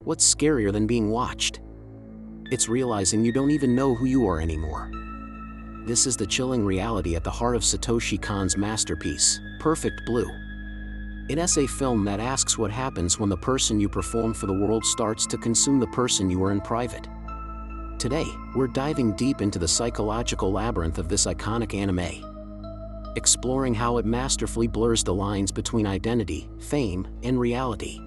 what's scarier than being watched? It's realizing you don't even know who you are anymore. This is the chilling reality at the heart of Satoshi Kon's masterpiece, Perfect Blue. An essay film that asks what happens when the person you perform for the world starts to consume the person you are in private. Today, we're diving deep into the psychological labyrinth of this iconic anime, exploring how it masterfully blurs the lines between identity, fame, and reality.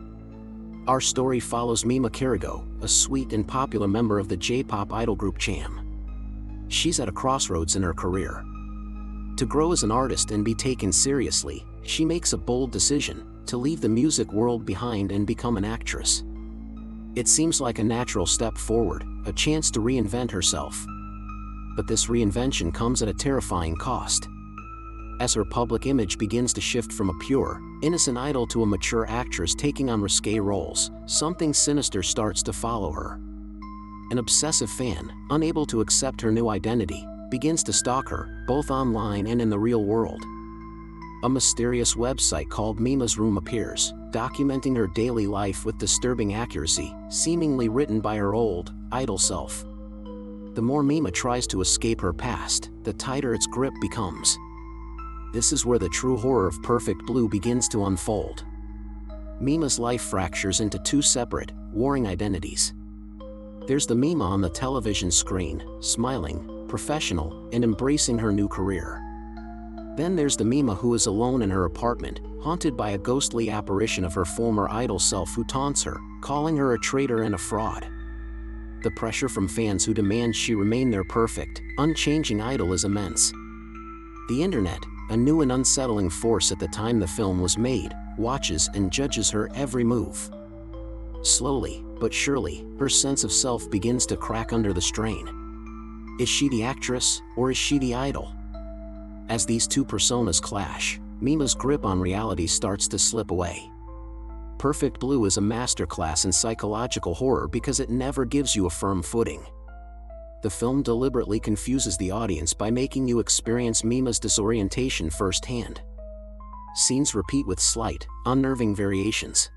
Our story follows Mima Kirigo, a sweet and popular member of the J-pop idol group Cham. She's at a crossroads in her career. To grow as an artist and be taken seriously, she makes a bold decision to leave the music world behind and become an actress. It seems like a natural step forward, a chance to reinvent herself. But this reinvention comes at a terrifying cost. As her public image begins to shift from a pure, innocent idol to a mature actress taking on risque roles, something sinister starts to follow her. An obsessive fan, unable to accept her new identity, begins to stalk her, both online and in the real world. A mysterious website called Mima's Room appears, documenting her daily life with disturbing accuracy, seemingly written by her old, idol self. The more Mima tries to escape her past, the tighter its grip becomes. This is where the true horror of Perfect Blue begins to unfold. Mima's life fractures into two separate, warring identities. There's the Mima on the television screen, smiling, professional, and embracing her new career. Then there's the Mima who is alone in her apartment, haunted by a ghostly apparition of her former idol self who taunts her, calling her a traitor and a fraud. The pressure from fans who demand she remain their perfect, unchanging idol is immense. The internet, a new and unsettling force at the time the film was made, watches and judges her every move. Slowly, but surely, her sense of self begins to crack under the strain. Is she the actress, or is she the idol? As these two personas clash, Mima's grip on reality starts to slip away. Perfect Blue is a masterclass in psychological horror because it never gives you a firm footing. The film deliberately confuses the audience by making you experience Mima's disorientation firsthand. Scenes repeat with slight, unnerving variations.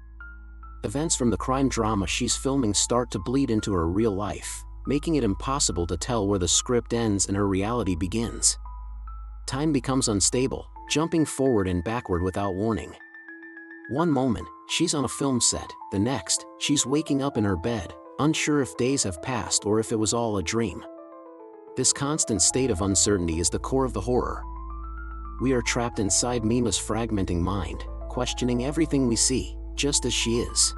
Events from the crime drama she's filming start to bleed into her real life, making it impossible to tell where the script ends and her reality begins. Time becomes unstable, jumping forward and backward without warning. One moment, she's on a film set, the next, she's waking up in her bed, unsure if days have passed or if it was all a dream. This constant state of uncertainty is the core of the horror. We are trapped inside Mima's fragmenting mind, questioning everything we see, just as she is.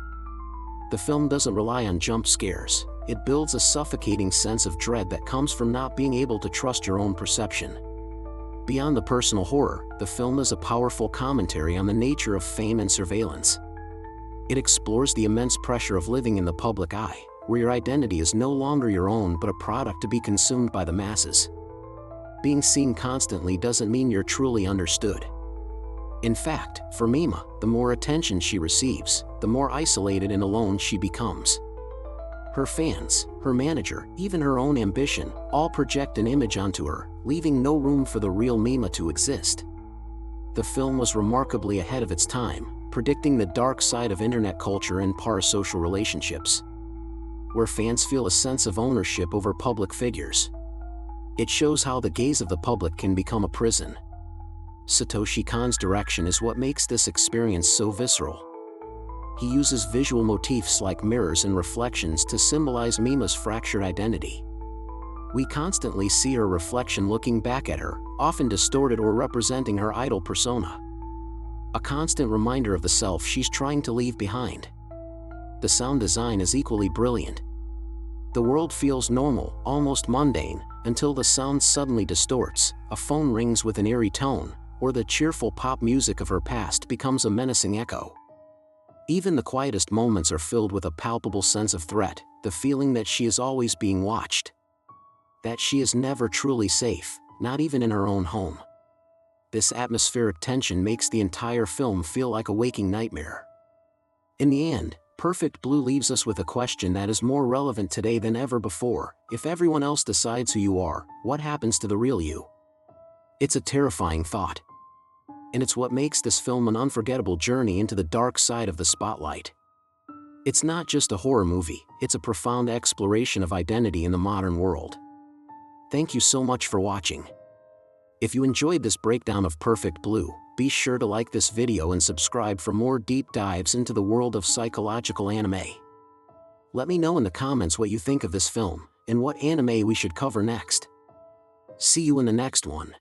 The film doesn't rely on jump scares, it builds a suffocating sense of dread that comes from not being able to trust your own perception. Beyond the personal horror, the film is a powerful commentary on the nature of fame and surveillance. It explores the immense pressure of living in the public eye, where your identity is no longer your own but a product to be consumed by the masses. Being seen constantly doesn't mean you're truly understood. In fact, for Mima, the more attention she receives, the more isolated and alone she becomes. Her fans, her manager, even her own ambition, all project an image onto her, leaving no room for the real Mima to exist. The film was remarkably ahead of its time, predicting the dark side of internet culture and parasocial relationships, where fans feel a sense of ownership over public figures. It shows how the gaze of the public can become a prison. Satoshi Kon's direction is what makes this experience so visceral. He uses visual motifs like mirrors and reflections to symbolize Mima's fractured identity. We constantly see her reflection looking back at her, often distorted or representing her idol persona. A constant reminder of the self she's trying to leave behind. The sound design is equally brilliant. The world feels normal, almost mundane, until the sound suddenly distorts, a phone rings with an eerie tone, or the cheerful pop music of her past becomes a menacing echo. Even the quietest moments are filled with a palpable sense of threat, the feeling that she is always being watched. That she is never truly safe, not even in her own home. This atmospheric tension makes the entire film feel like a waking nightmare. In the end, Perfect Blue leaves us with a question that is more relevant today than ever before: if everyone else decides who you are, what happens to the real you? It's a terrifying thought. And it's what makes this film an unforgettable journey into the dark side of the spotlight. It's not just a horror movie, it's a profound exploration of identity in the modern world. Thank you so much for watching. If you enjoyed this breakdown of Perfect Blue, be sure to like this video and subscribe for more deep dives into the world of psychological anime. Let me know in the comments what you think of this film, and what anime we should cover next. See you in the next one.